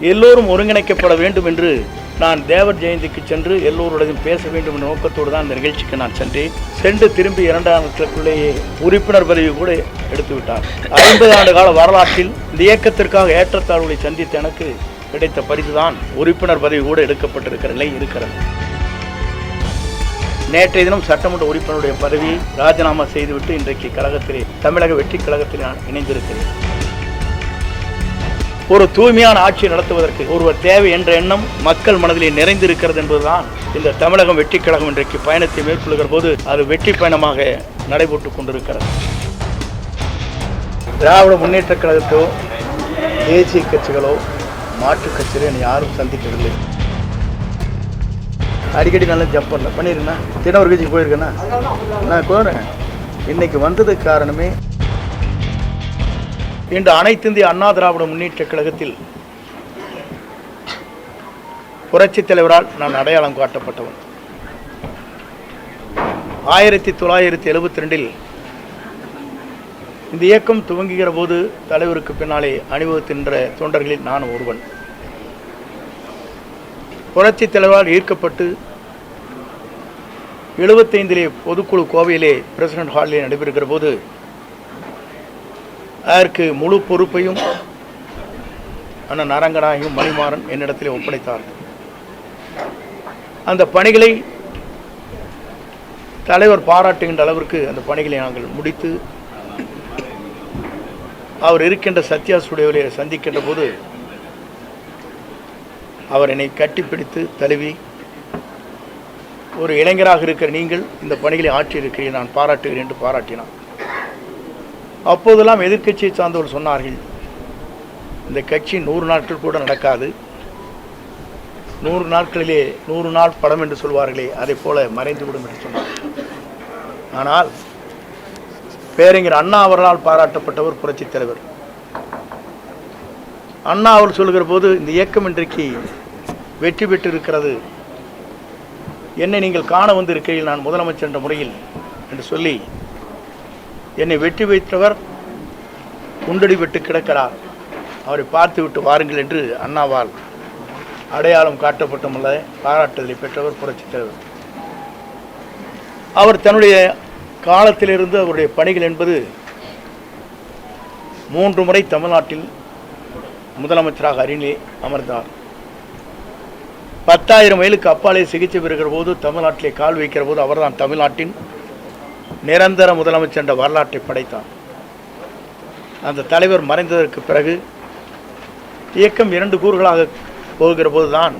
எல்லோரும் ஒருங்கிணைக்கப்பட வேண்டும் என்று நான் தேவர் ஜெயந்திக்கு சென்று எல்லோருடையும் பேச வேண்டும் என்ற நோக்கத்தோடு தான் இந்த நிகழ்ச்சிக்கு நான் சென்று திரும்பி 2 ஆண்டுகளுக்குள்ளேயே உறுப்பினர் பதவி கூட எடுத்துவிட்டார். 50 ஆண்டு கால வரலாற்றில் இந்த இயக்கத்திற்காக ஏற்றத்தாழ்வுகளை சந்தித்த எனக்கு கிடைத்த பரிசுதான் உறுப்பினர் பதவி கூட எடுக்கப்பட்டிருக்கிற நிலை இருக்கிறது. நேற்றைய தினம் சட்டமன்ற உறுப்பினருடைய பதவியை ராஜினாமா செய்துவிட்டு இன்றைக்கு கழகத்திலே தமிழக வெற்றி கழகத்தில் நான் இணைந்திருக்கிறேன். ஒரு தூய்மையான ஆட்சி நடத்துவதற்கு ஒருவர் தேவை என்ற எண்ணம் மக்கள் மனதிலே நிறைந்திருக்கிறது என்பதுதான் இந்த தமிழகம் வெற்றி கழகம் இன்றைக்கு பயணத்தை மேற்கொள்கிற போது அது வெற்றி பயணமாக நடைபெற்றுக் கொண்டிருக்கிறது. திராவிட முன்னேற்ற கழகத்தோ தேசிய கட்சிகளோ மாற்றுக் கட்சிகளோ என்னை யாரும் சந்திக்கவில்லை. அடிக்கடி நல்லா ஜம்ப் பண்ணிருக்கேண்ணா, தினவர் கட்சிக்கு போயிருக்கேண்ணா, நான் போகிறேன். இன்னைக்கு வந்ததுக்கு காரணமே இன்று அனைத்து இந்திய அண்ணா திராவிட முன்னேற்ற கழகத்தில் புரட்சித் தலைவரால் நான் அடையாளம் காட்டப்பட்டவன். 1972 இந்த இயக்கம் துவங்குகிற போது தலைவருக்கு பின்னாலே அணிவகுக்கின்ற தொண்டர்களில் நான் ஒருவன். புரட்சித் தலைவரால் ஈர்க்கப்பட்டு 75 பொதுக்குழு கோவையிலே பிரசிடென்ட் ஹாலிலே நடைபெறுகிற போது அதற்கு முழு பொறுப்பையும் அண்ணன் அரங்கநாயகம் மணிமாறன் என்னிடத்திலே ஒப்படைத்தார். அந்த பணிகளை தலைவர் பாராட்டுகின்ற அளவிற்கு அந்த பணிகளை நாங்கள் முடித்து அவர் இருக்கின்ற சத்யா ஸ்டுடியோவிலே சந்திக்கின்ற போது அவர் என்னை கட்டிப்பிடித்து தழுவி, ஒரு இளைஞராக இருக்கிற நீங்கள் இந்த பணிகளை ஆற்றியிருக்கிறீர்கள், நான் பாராட்டுகிறேன் என்று பாராட்டினார். அப்போதெல்லாம் எதிர்க்கட்சியை சார்ந்தவர் சொன்னார்கள், இந்த கட்சி 100 நாட்கள் கூட நடக்காது, 100 நாட்களிலே 100 நாள் படம் என்று சொல்வார்களே அதை போல மறைந்துவிடும் என்று சொன்னார். ஆனால் பேரறிஞர் அண்ணா அவர்களால் பாராட்டப்பட்டவர் புரட்சித் தலைவர். அண்ணா அவர் சொல்கிற போது இந்த இயக்கம் இன்றைக்கு வெற்றி பெற்றிருக்கிறது, என்னை நீங்கள் காண வந்திருக்கிறீர்கள் நான் முதலமைச்சர் என்ற முறையில் என்று சொல்லி என்னை வெற்றி வைத்தவர் குண்டடி விட்டு கிடக்கிறார், அவரை பார்த்து விட்டு வாருங்கள் என்று அண்ணாவால் அடையாளம் காட்டப்பட்டுள்ள பாராட்டுதலை பெற்றவர் புரட்சித் தலைவர். அவர் தன்னுடைய காலத்திலிருந்து அவருடைய பணிகள் என்பது 3 முறை தமிழ்நாட்டில் முதலமைச்சராக அருகிலே அமர்ந்தார். 10,000 மைலுக்கு அப்பாலே சிகிச்சை பெறுகிற போது தமிழ்நாட்டிலே கால் வைக்கிற போது அவர்தான் தமிழ்நாட்டின் நிரந்தர முதலமைச்சர் என்ற வரலாற்றை படைத்தார். அந்த தலைவர் மறைந்ததற்கு பிறகு இயக்கம் 2 கூறுகளாக போகிற போதுதான்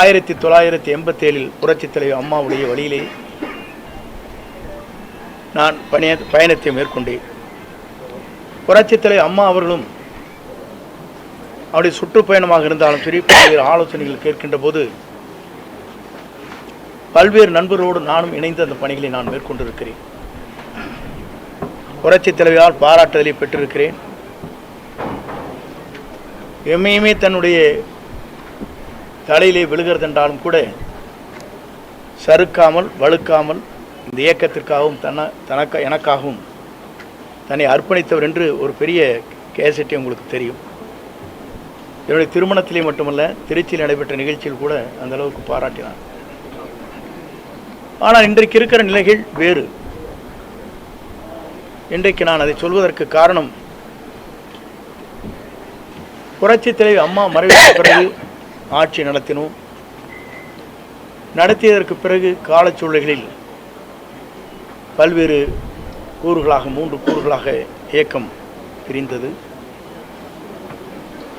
1987 புரட்சித் தலைவர் அம்மாவுடைய வழியிலே நான் பயணத்தை மேற்கொண்டேன். புரட்சித் தலைவர் அம்மா அவர்களும் அவருடைய சுற்றுப்பயணமாக இருந்தாலும் சரி, பல்வேறு ஆலோசனைகள் கேட்கின்ற போது பல்வேறு நண்பர்களோடு நானும் இணைந்து அந்த பணிகளை நான் மேற்கொண்டிருக்கிறேன். புரட்சித் தலைவரால் பாராட்டுதலை பெற்றிருக்கிறேன். எம்மையுமே தன்னுடைய தலையிலே விழுகிறதென்றாலும் கூட சறுக்காமல் வழுக்காமல் இந்த இயக்கத்திற்காகவும் எனக்காகவும் தன்னை அர்ப்பணித்தவர் என்று ஒரு பெரிய கேசட்டை உங்களுக்கு தெரியும். என்னுடைய திருமணத்திலே மட்டுமல்ல, திருச்சியில் நடைபெற்ற நிகழ்ச்சியில் கூட அந்த அளவுக்கு பாராட்டினார். ஆனால் இன்றைக்கு இருக்கிற நிலைகள் வேறு. இன்றைக்கு நான் அதை சொல்வதற்கு காரணம், புரட்சித் தலைவர் அம்மா மறைவுக்கு பிறகு ஆட்சி நடத்தினோம். நடத்தியதற்கு பிறகு காலச்சூழல்களில் பல்வேறு கூறுகளாக 3 கூறுகளாக இயக்கம் பிரிந்தது.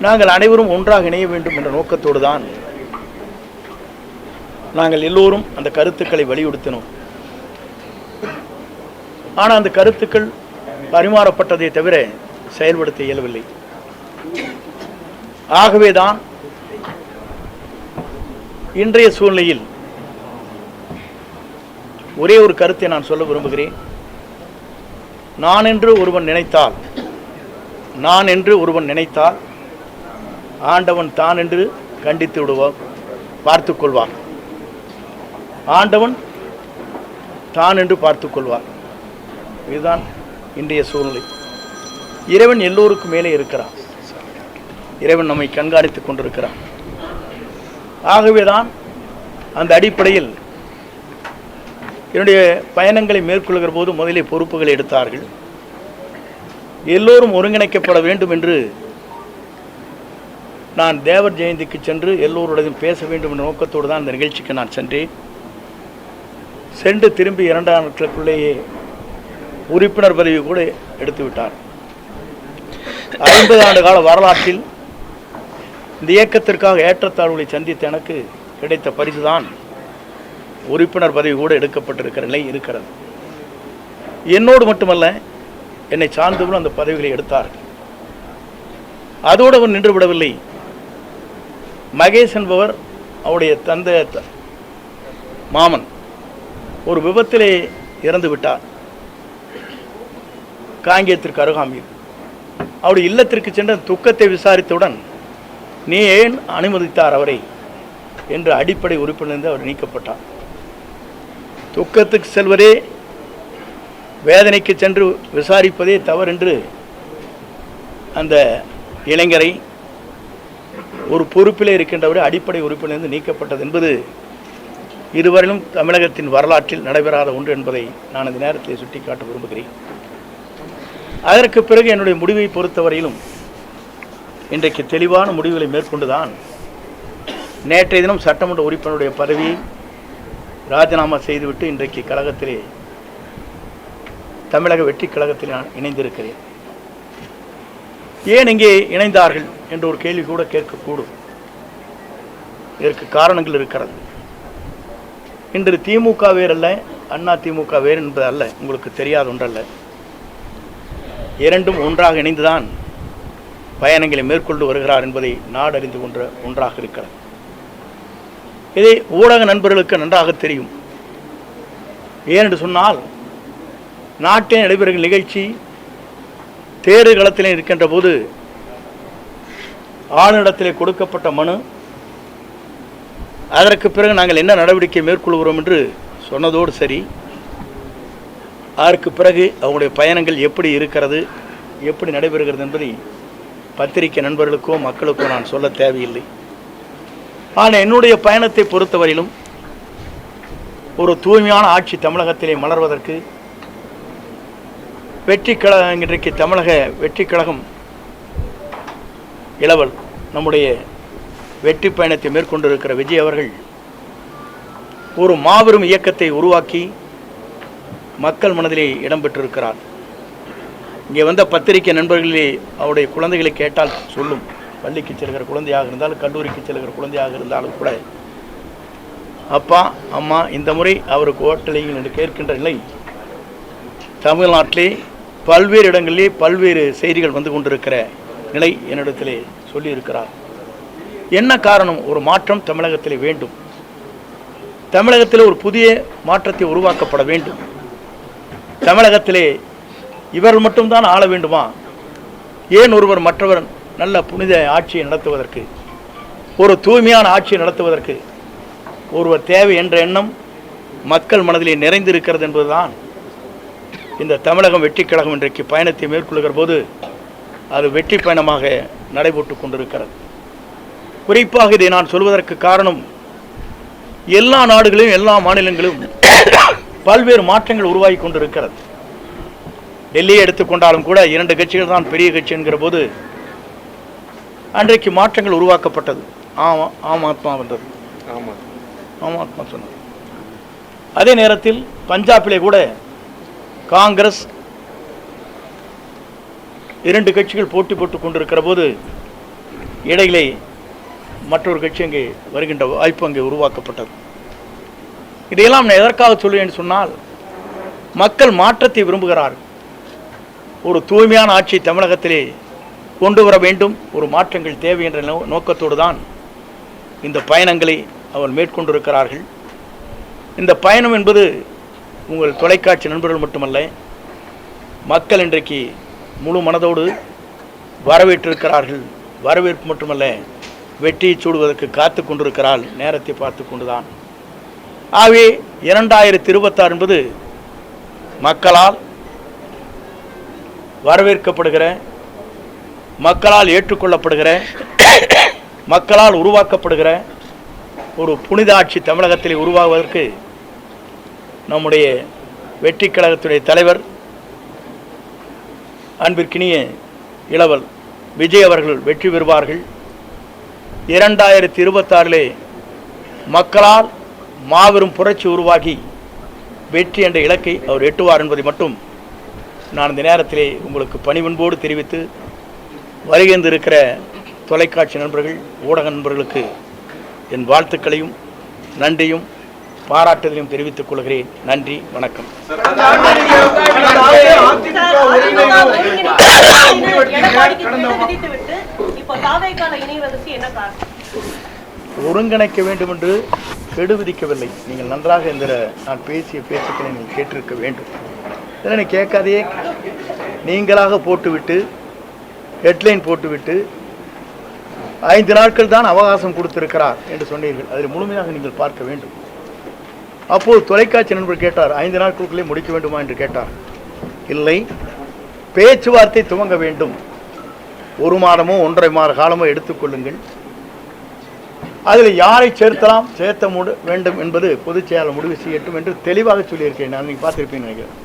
நாங்கள் அனைவரும் ஒன்றாக இணைய வேண்டும் என்ற நோக்கத்தோடு தான் நாங்கள் எல்லோரும் அந்த கருத்துக்களை வலியுறுத்தினோம். ஆனால் அந்த கருத்துக்கள் பரிமாறப்பட்டதை தவிர செயல்படுத்த இயலவில்லை. ஆகவேதான் இன்றைய சூழ்நிலையில் ஒரே ஒரு கருத்தை நான் சொல்ல விரும்புகிறேன். நான் என்று ஒருவன் நினைத்தால் ஆண்டவன் தான் என்று கண்டித்து விடுவார், பார்த்துக் கொள்வார். ஆண்டவன் தான் என்று பார்த்து கொள்வார். இதுதான் இன்றைய சூழ்நிலை. இறைவன் எல்லோருக்கும் மேலே இருக்கிறான். இறைவன் நம்மை கண்காணித்துக் கொண்டிருக்கிறான். ஆகவேதான் அந்த அடிப்படையில் என்னுடைய பயணங்களை மேற்கொள்கிற போது முதலே பொறுப்புகளை எடுத்தார்கள். எல்லோரும் ஒருங்கிணைக்கப்பட வேண்டும் என்று நான் தேவர் ஜெயந்திக்கு சென்று எல்லோருடையும் பேச வேண்டும் என்ற நோக்கத்தோடு தான் அந்த நிகழ்ச்சிக்கு நான் சென்றேன். சென்று திரும்பி 2 நாட்களுக்குள்ளேயே உறுப்பினர் பதவி கூட எடுத்து விட்டார். 50 ஆண்டு கால வரலாற்றில் இந்த இயக்கத்திற்காக ஏற்றத்தாழ்வுகளை சந்தித்த எனக்கு கிடைத்த பரிசுதான் உறுப்பினர் பதவி கூட எடுக்கப்பட்டிருக்கிற நிலை இருக்கிறது. என்னோடு மட்டுமல்ல, என்னை சார்ந்தவர்களும் அந்த பதவிகளை எடுத்தார்கள். அதோடு அவர் நின்று விடவில்லை. மகேஷ் என்பவர் அவருடைய தந்தை மாமன் ஒரு விபத்திலே இறந்து விட்டார். காங்கேயத்திற்கு அருகாமையில் அவருடைய இல்லத்திற்கு சென்ற துக்கத்தை விசாரித்தவுடன், நீ ஏன் அனுமதித்தார் அவரை என்று அடிப்படை உறுப்பினர் அவர் நீக்கப்பட்டார். துக்கத்துக்கு செல்வதே, வேதனைக்கு சென்று விசாரிப்பதே தவறென்று அந்த இளைஞரை ஒரு பொறுப்பிலே இருக்கின்றவரை அடிப்படை உறுப்பினர் நீக்கப்பட்டது என்பது இதுவரையிலும் தமிழகத்தின் வரலாற்றில் நடைபெறாத ஒன்று என்பதை நான் இந்த நேரத்தில் சுட்டிக்காட்ட விரும்புகிறேன். அதற்கு பிறகு என்னுடைய முடிவை பொறுத்தவரையிலும் இன்றைக்கு தெளிவான முடிவுகளை மேற்கொண்டுதான் நேற்றைய தினம் சட்டமன்ற உறுப்பினருடைய பதவியை ராஜினாமா செய்துவிட்டு இன்றைக்கு கழகத்திலே, தமிழக வெற்றி கழகத்தில் நான் இணைந்திருக்கிறேன். ஏன் இங்கே இணைந்தார்கள் என்ற ஒரு கேள்வி கூட கேட்கக்கூடும். இதற்கு காரணங்கள் இருக்கிறது. இன்று திமுக வேறல்ல, அண்ணா திமுக வேறு என்பது அல்ல, உங்களுக்கு தெரியாத ஒன்றல்ல. இரண்டும் ஒன்றாக இணைந்துதான் பயணங்களை மேற்கொண்டு வருகிறார் என்பதை நாடறிந்து கொண்ட ஒன்றாக இருக்கிறது. இதை ஊடக நண்பர்களுக்கு நன்றாக தெரியும். ஏனென்று சொன்னால், நாட்டில் நடைபெறுகிற நிகழ்ச்சி தேர்தல் களத்தில் இருக்கின்ற போது ஆளுநரிடத்திலே கொடுக்கப்பட்ட மனு, அதற்கு பிறகு நாங்கள் என்ன நடவடிக்கை மேற்கொள்கிறோம் என்று சொன்னதோடு சரி, அதற்கு பிறகு அவங்களுடைய பயணங்கள் எப்படி இருக்கிறது, எப்படி நடைபெறுகிறது என்பதை பத்திரிகை நண்பர்களுக்கோ மக்களுக்கோ நான் சொல்ல தேவையில்லை. ஆனால் என்னுடைய பயணத்தை பொறுத்தவரையிலும் ஒரு தூய்மையான ஆட்சி தமிழகத்திலே மலர்வதற்கு வெற்றி கழகம், இன்றைக்கு தமிழக வெற்றி கழகம் இளவல் நம்முடைய வெற்றி பயணத்தை மேற்கொண்டிருக்கிற விஜய் அவர்கள் ஒரு மாபெரும் இயக்கத்தை உருவாக்கி மக்கள் மனதிலே இடம்பெற்றிருக்கிறார். இங்கே வந்த பத்திரிகை நண்பர்களே அவருடைய குழந்தைகளை கேட்டால் சொல்லும். பள்ளிக்கு செல்கிற குழந்தையாக இருந்தாலும், கல்லூரிக்கு செல்கிற குழந்தையாக இருந்தாலும் கூட, அப்பா அம்மா இந்த முறை அவருக்கு ஓட்டலையும் என்று கேட்கின்ற நிலை தமிழ்நாட்டிலே பல்வேறு இடங்களிலே பல்வேறு செய்திகள் வந்து கொண்டிருக்கிற நிலை என்னிடத்திலே சொல்லியிருக்கிறார். என்ன காரணம்? ஒரு மாற்றம் தமிழகத்திலே வேண்டும். தமிழகத்தில் ஒரு புதிய மாற்றத்தை உருவாக்கப்பட வேண்டும். தமிழகத்திலே இவர்கள் மட்டும்தான் ஆள வேண்டுமா? ஏன் ஒருவர் மற்றவர் நல்ல புனித ஆட்சியை நடத்துவதற்கு, ஒரு தூய்மையான ஆட்சியை நடத்துவதற்கு ஒருவர் தேவை என்ற எண்ணம் மக்கள் மனதிலே நிறைந்திருக்கிறது என்பதுதான் இந்த தமிழகம் வெற்றி கழகம் இன்றைக்கு பயணத்தை மேற்கொள்கிற போது அது வெற்றி பயணமாக நடைபெற்று கொண்டிருக்கிறது. குறிப்பாக இதை நான் சொல்வதற்கு காரணம், எல்லா நாடுகளிலும் எல்லா மாநிலங்களிலும் பல்வேறு மாற்றங்கள் உருவாகி கொண்டிருக்கிறது. டெல்லியை எடுத்துக்கொண்டாலும் கூட 2 கட்சிகள் தான் பெரிய கட்சி என்கிற போது அன்றைக்கு மாற்றங்கள் உருவாக்கப்பட்டது. ஆம் ஆத்மா வந்தது, ஆம் ஆத்மா சொன்னது. அதே நேரத்தில் பஞ்சாபிலே கூட காங்கிரஸ் 2 கட்சிகள் போட்டி போட்டுக் கொண்டிருக்கிற போது இடையிலே மற்றொரு கட்சி அங்கே வருகின்ற வாய்ப்பு அங்கே உருவாக்கப்பட்டது. இதையெல்லாம் நான் எதற்காக சொல்லுவேன் சொன்னால், மக்கள் மாற்றத்தை விரும்புகிறார்கள். ஒரு தூய்மையான ஆட்சி தமிழகத்திலே கொண்டு வர வேண்டும், ஒரு மாற்றங்கள் தேவை என்ற நோக்கத்தோடு தான் இந்த பயணங்களை அவர் மேற்கொண்டிருக்கிறார்கள். இந்த பயணம் என்பது உங்கள் தொலைக்காட்சி நண்பர்கள் மட்டுமல்ல, மக்கள் இன்றைக்கு முழு மனதோடு வரவேற்றிருக்கிறார்கள். வரவேற்பு மட்டுமல்ல, வெற்றியை சூடுவதற்கு காத்து கொண்டிருக்கிறாள், நேரத்தை பார்த்து கொண்டுதான். ஆகவே 2026 என்பது மக்களால் வரவேற்கப்படுகிற மக்களால் ஏற்றுக்கொள்ளப்படுகிற, மக்களால் உருவாக்கப்படுகிற ஒரு புனித ஆட்சி தமிழகத்தில் உருவாகுவதற்கு நம்முடைய வெற்றி கழகத்துடைய தலைவர் அன்பிற்கினிய இளவல் விஜய் அவர்கள் வெற்றி பெறுவார்கள். 2026 மக்களால் மாபெரும் புரட்சி உருவாகி வெற்றி என்ற இலக்கை அவர் எட்டுவார் என்பதை மட்டும் நான் இந்த நேரத்திலே உங்களுக்கு பணிவன்போடு தெரிவித்து, வருகின்றிருக்கிற தொலைக்காட்சி நண்பர்கள், ஊடக நண்பர்களுக்கு என் வாழ்த்துக்களையும் நன்றியும் பாராட்டுதலையும் தெரிவித்துக் கொள்கிறேன். நன்றி, வணக்கம். ஒருங்கிணைக்க வேண்டும் என்று கெடு விதிக்கவில்லை. நீங்கள் நன்றாக இந்த நான் பேசிய பேச்சுக்களை நீங்கள் கேட்டிருக்க வேண்டும். இதனை கேட்காதையே நீங்களாக போட்டுவிட்டு ஹெட்லைன் போட்டுவிட்டு 5 நாட்கள் தான் அவகாசம் கொடுத்திருக்கிறார் என்று சொன்னீர்கள். அதில் முழுமையாக நீங்கள் பார்க்க வேண்டும். அப்போது தொலைக்காட்சி நண்பர் கேட்டார், 5 நாட்களுக்குள்ளே முடிக்க வேண்டுமா என்று கேட்டார். இல்லை, பேச்சுவார்த்தை துவங்க வேண்டும். 1 மாதமோ 1.5 மாத காலமோ எடுத்துக்கொள்ளுங்கள். அதில் யாரை சேர்த்த வேண்டும் என்பது பொதுச் செயலாளர் முடிவு செய்யட்டும் என்று தெளிவாக சொல்லியிருக்கேன். நான் நீங்கள் பார்த்திருப்பேன் நினைக்கிறேன்.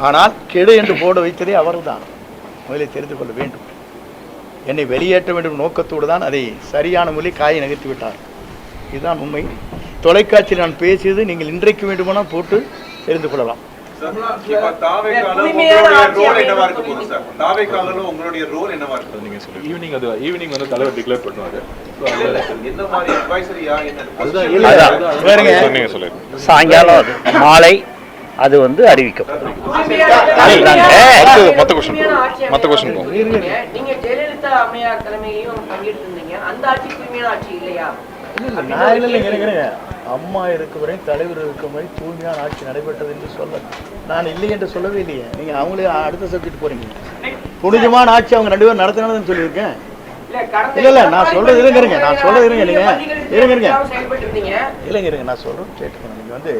ஆனால் கெடு என்று போட வைத்ததே அவர்தான். முதலில் தெரிந்து கொள்ள வேண்டும். என்னை வெளியேற்ற வேண்டும் நோக்கத்தோடு தான் அதை சரியான மொழி காயை நகர்த்தி விட்டார். இதுதான் உண்மை. தொலைக்காட்சியில் நான் பேசியது நீங்கள் இன்றைக்கு வேண்டுமானால் போட்டு தெரிந்து கொள்ளலாம். சாயங்காலம் மாலை அது அறிவிக்கப்படும். அம்மா இருக்கும் வரை, தலைவர் இருக்கும் வரை தூய்மையான ஆட்சி நடைபெற்றது என்று சொல்ல நான் இல்லை என்று சொல்லவே இல்லையே. நீங்க அவங்களே அடுத்த சப்ஜெக்ட் போறீங்க. புனிதமான ஆட்சி அவங்க 2 பேரும் நடத்தினாலும் சொல்லியிருக்கேன். இல்ல நான் சொல்றது இருங்க, நான் சொல்றது இருங்க, நீங்க இல்லைங்க, நான் சொல்றேன் கேட்டுக்கணும். நீங்க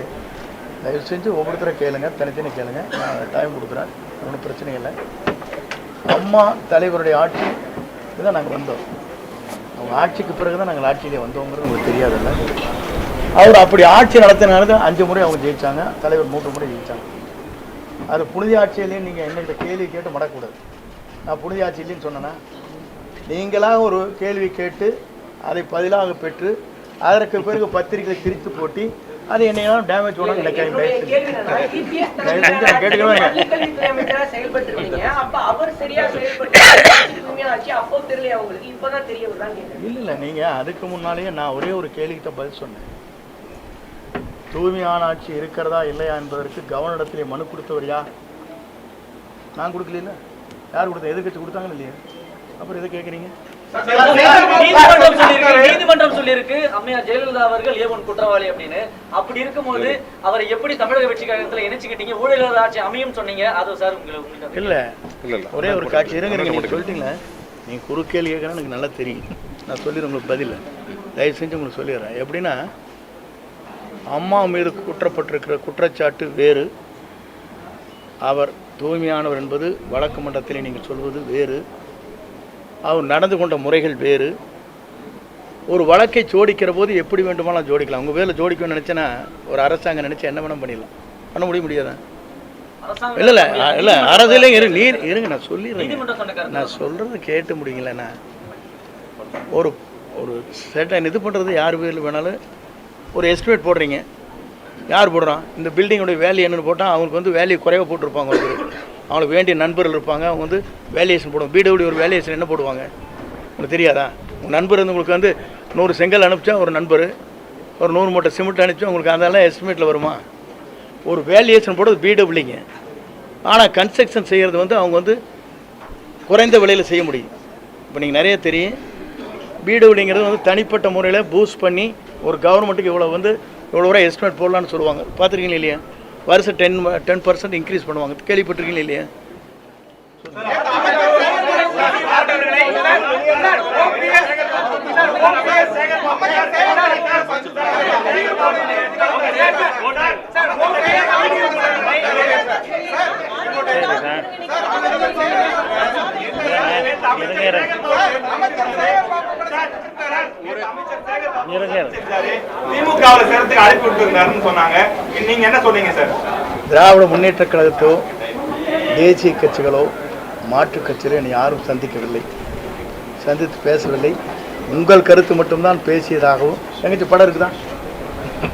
தயவு செஞ்சு ஒவ்வொருத்தரை கேளுங்க, தனித்தனி கேளுங்க. நான் டைம் கொடுக்குறேன், ஒன்றும் பிரச்சனை இல்லை. அம்மா தலைவருடைய ஆட்சி தான் நாங்கள் வந்தோம். அவங்க ஆட்சிக்கு பிறகு தான் நாங்கள் ஆட்சியிலே வந்தோங்கிறது உங்களுக்கு தெரியாதுல்ல. அவர் அப்படி ஆட்சி நடத்தினால 5 முறை அவங்க ஜெயிச்சாங்க, தலைவர் 3 முறை ஜெயிச்சாங்க. அது புனித ஆட்சியிலேயே நீங்கள் என்னகிட்ட கேள்வி கேட்டு மடக்கூடாது. நான் புனித ஆட்சி இல்லைன்னு சொன்னேன்னா, நீங்களாக ஒரு கேள்வி கேட்டு அதை பதிலாக பெற்று அதற்கு பிறகு பத்திரிகை திரித்து போட்டி அது என்னையெல்லாம் டேமேஜ் பண்ண நினைக்கிறேன். இல்லை, நீங்கள் அதுக்கு முன்னாலேயே நான் ஒரே ஒரு கேள்விக்கிட்ட பதில் சொன்னேன். தூய்மையான ஆட்சி இருக்கிறதா இல்லையா என்பதற்கு கவர்னரிடத்திலே மனு கொடுத்தவர் யார்? நான் கொடுக்கல. யார் கொடுத்தா? எதிர்கட்சி கொடுத்தாங்கன்னு இல்லையா? அப்புறம் எதை கேட்குறீங்க? நீதிமன்றம் சொல்லியிருக்கு அம்மையார் ஜெயலலிதா அவர்கள் ஏவன் குற்றவாளி அப்படின்னு. அப்படி இருக்கும்போது அவரை எப்படி தமிழக வெற்றி கழகத்தில் இணைச்சுக்கிட்டீங்க? ஊழல் ஆட்சி அமையும் சொன்னீங்க. அது சார் உங்களுக்கு இல்லை, ஒரே ஒரு காட்சி இருங்க. நீங்கள் சொல்லிட்டீங்களே, நீங்கள் குறுக்கேள்வி கேட்குறேன்னு எனக்கு நல்லா தெரியும். நான் சொல்லிடுறேன் உங்களுக்கு பதில். தயவு செஞ்சு உங்களுக்கு சொல்லிடுறேன். எப்படின்னா, அம்மா மீது குற்றப்பட்டிருக்கிற குற்றச்சாட்டு வேறு, அவர் தூய்மையானவர் என்பது வழக்கு மன்றத்தில் நீங்கள் சொல்வது வேறு, அவர் நடந்து கொண்ட முறைகள் வேறு. ஒரு வழக்கை ஜோடிக்கிற போது எப்படி வேண்டுமானாலும் ஜோடிக்கலாம். உங்கள் வேலை ஜோடிக்கணும்னு நினச்சேன்னா ஒரு அரசாங்கம் நினச்சா என்ன வேணும் பண்ணிடலாம். பண்ண முடியாதா? இல்லை அரசியலே இருங்க, நான் சொல்லிடுறேன். நான் சொல்கிறது கேட்டு முடியுங்களேண்ணா. ஒரு ஒரு செட்டை இது பண்ணுறது யார் பேரில் வேணாலும் ஒரு எஸ்டிமேட் போடுறீங்க. யார் போடுறான்? இந்த பில்டிங்கோடைய வேல்யூ என்னென்னு போட்டால் அவங்களுக்கு வேல்யூ குறைவாக போட்டிருப்பாங்க. அவங்களுக்கு வேண்டிய நண்பர்கள் இருப்பாங்க, அவங்க வேல்யூஷன் போடுவாங்க. பிடபிள்யூ ஒரு வேல்யூஷன் என்ன போடுவாங்க உங்களுக்கு தெரியாதா? உங்கள் நண்பர் உங்களுக்கு 100 செங்கல் அனுப்பிச்சா ஒரு நண்பர், ஒரு 100 மூட்டை சிமெண்ட் அனுப்பிச்சா உங்களுக்கு அதெல்லாம் எஸ்டிமேட்டில் வருமா? ஒரு வேல்யூஷன் போடுறது பிடபிள்யூங்க. ஆனால் கன்ஸ்ட்ரக்ஷன் செய்கிறது அவங்க குறைந்த விலையில் செய்ய முடியும். இப்போ நீங்கள் நிறைய தெரியும், பிடபிள்யூங்கிறது தனிப்பட்ட முறையில் பூஸ்ட் பண்ணி ஒரு கவர்மெண்ட்டுக்கு இவ்வளோ ரூபா எஸ்டிமேட் போடலான்னு சொல்லுவாங்க. பார்த்துருக்கீங்களா இல்லையா? வருஷம் 10% இன்க்ரீஸ் பண்ணுவாங்க. கேள்விப்பட்டிருக்கீங்களா இல்லையா? திமுகவில் சேர்த்துக்கு அழைப்பு விட்டுருந்தாருன்னு சொன்னாங்க. நீங்க என்ன சொன்னீங்க சார்? திராவிட முன்னேற்ற கழகத்தோ தேசிய கட்சிகளோ மாற்றுக் கட்சிகளோ என்னை யாரும் சந்திக்கவில்லை, சந்தித்து பேசவில்லை. உங்கள் கருத்து மட்டும்தான் பேசியதாகவும் எங்கிட்ட படம் இருக்குதா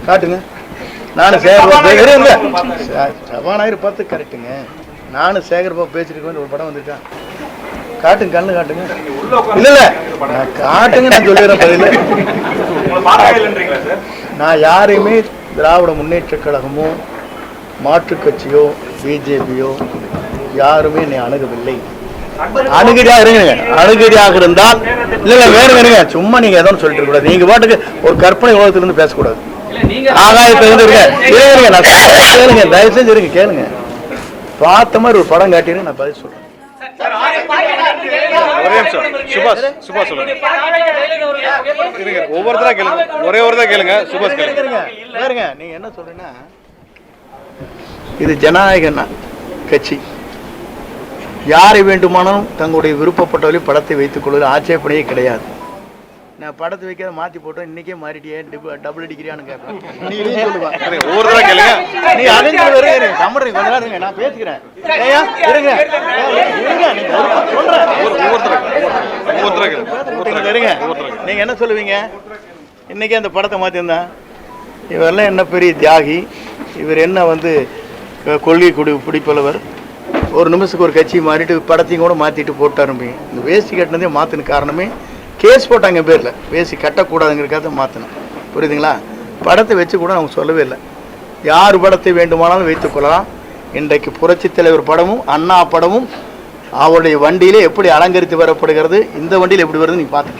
காட்டுங்க. நானும் சபாநாயகர் பார்த்து கரெக்டுங்க. நானும் சேகர்பாபு பேசிருக்கேன் ஒரு படம் வந்துருக்கேன் காட்டுங்க, கண்ணு காட்டுங்க. இல்ல இல்ல நான் காட்டுங்க, நான் சொல்லிடுறேன் பதில். நான் யாரையுமே திராவிட முன்னேற்ற கழகமோ மாற்றுக் கட்சியோ பிஜேபியோ யாருமே என்னை அணுகவில்லை. அணுகடியாக இருங்க, அணுகடியாக இருந்தால் இல்ல வேறு வேணுங்க. சும்மா நீங்க ஏதோ சொல்லிட்டு இருக்க கூடாது. நீங்க பாட்டுக்கு ஒரு கற்பனை உலகத்திலிருந்து பேசக்கூடாது. ஆகாயத்திலிருந்து இருங்க, நான் கேளுங்க, தயவு செஞ்சு இருங்க, கேளுங்க. பார்த்த மாதிரி ஒரு படம் காட்டினு நான் பதில் சொல்றேன். ஒவ்வொருத்தரா கேளுங்க, ஒரே ஒரு தான் கேளுங்க. சுபாஷ் கேளுங்க. நீங்க என்ன சொல்றீங்கன்னா இது ஜனநாயக கட்சி, யாரை வேண்டுமானாலும் தங்களுடைய விருப்பப்பட்டவரை படத்தை வைத்துக் கொள்வதில் ஆட்சேபனையே கிடையாது. நான் படத்தை வைக்காத மாற்றி போட்டோம், இன்னைக்கே மாறிட்டியே டபுள் அடிக்கிறியான்னு கேட்பேன். நீ சொல்லுவா ஒவ்வொருத்தரா கேளுங்க. நீ அறிஞர் தமிழ் கொஞ்ச நேரம் இருங்க, நான் பேசுகிறேன். இருங்க நீங்க என்ன சொல்லுவீங்க? இன்னைக்கு அந்த படத்தை மாற்றிருந்தா இவரெல்லாம் என்ன பெரிய தியாகி, இவர் என்ன வந்து கொள்கை பிடிப்பவர், ஒரு நிமிஷத்துக்கு ஒரு கட்சி மாறிட்டு படத்தையும் கூட மாற்றிட்டு போட்டாருமே. இந்த வேஷ்டி கட்டினதே மாற்றின காரணமே கேஸ் போட்டாங்க பேரில், வேஷ்டி கட்டக்கூடாதுங்கிறக்காக மாற்றினேன். புரியுதுங்களா? படத்தை வச்சு கூட அவங்க சொல்லவே இல்லை. யார் படத்தை வேண்டுமானாலும் வைத்துக் கொள்ளலாம். இன்றைக்கு புரட்சி தலைவர் படமும் அண்ணா படமும் அவருடைய வண்டியிலே எப்படி அலங்கரித்து வரப்படுகிறது, இந்த வண்டியில் எப்படி வருது நீங்க பார்த்து.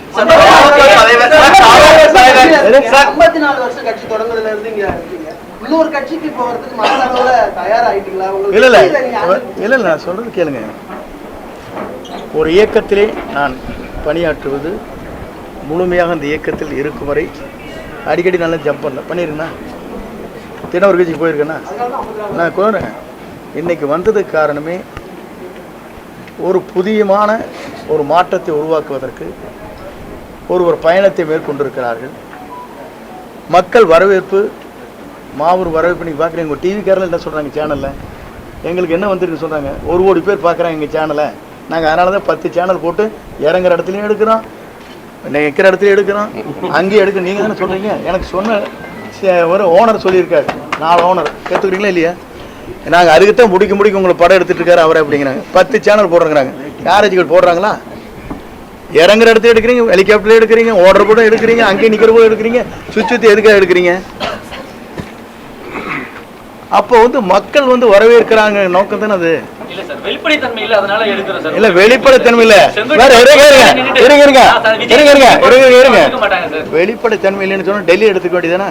54 வருஷம் கட்சி தொடங்குறதுல இருந்து இங்க இருக்கீங்க. இன்னொரு கட்சிக்கு போறதுக்கு மனதளவுல தயாராயிட்டீங்களா? இல்ல நான் சொல்றது கேளுங்க. ஒரு இயக்கத்திலே நான் பணியாற்றுவது முழுமையாக அந்த இயக்கத்தில் இருக்கும் வரை அடிக்கடி நல்லா ஜம்ப் பண்ணல பண்ணிருக்கேன்னா தினம் ஒரு கட்சிக்கு போயிருக்கேன்னா நான் கோரேன். இன்னைக்கு வந்ததுக்கு காரணமே ஒரு புதியமான ஒரு மாற்றத்தை உருவாக்குவதற்கு ஒரு பயணத்தை மேற்கொண்டிருக்கிறார்கள். மக்கள் வரவேற்பு மாபெரும் வரவேற்பு. நீங்கள் பார்க்குறீங்க, உங்கள் டிவிக்காரில் என்ன சொல்கிறாங்க சேனலில், எங்களுக்கு என்ன வந்துருக்கு சொல்கிறாங்க, 1 கோடி பேர் பார்க்குறாங்க எங்கள் சேனலை. நாங்கள் அதனால தான் 10 சேனல் போட்டு இறங்குற இடத்துலையும் எடுக்கிறோம், நிற்கிற இடத்துலையும் எடுக்கிறோம், அங்கேயும் எடுக்கிறோம். நீங்கள் தானே சொல்கிறீங்க. எனக்கு சொன்ன ஒரு ஓனர் சொல்லியிருக்காரு, 4 ஓனர் கேட்டுக்கிறீங்களா இல்லையா? நாங்கள் அதுக்குத்தான் முடிக்க உங்களை படம் எடுத்துகிட்டு இருக்காரு அவரை அப்படிங்கிறாங்க. 10 சேனல் போடுறாங்கிறாங்க. யாராச்சும் போடுறாங்களா? இறங்குற இடத்துல எடுக்கிறீங்க, ஹெலிகாப்டர்ல எடுக்கிறீங்க, ஓடுற கூட எடுக்கிறீங்க, அங்கேயும் நிற்கிற கூட எடுக்கிறீங்க, சுற்றி எதுக்காக எடுக்கிறீங்க? அப்போ வந்து மக்கள் வந்து வரவேற்கிறாங்க நோக்கம் தானே அது. வெளிப்படைத்தன்மை இல்ல, அதனால எடுக்கிறோம் சார். இல்ல வெளிப்படைத்தன்மை இல்ல, வெளிப்படைத்தன்மை இல்லைன்னு சொன்னா டெல்லி எடுத்துக்க வேண்டியதானே.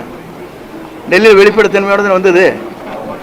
டெல்லியில் வெளிப்படைத்தன்மையோட வந்தது.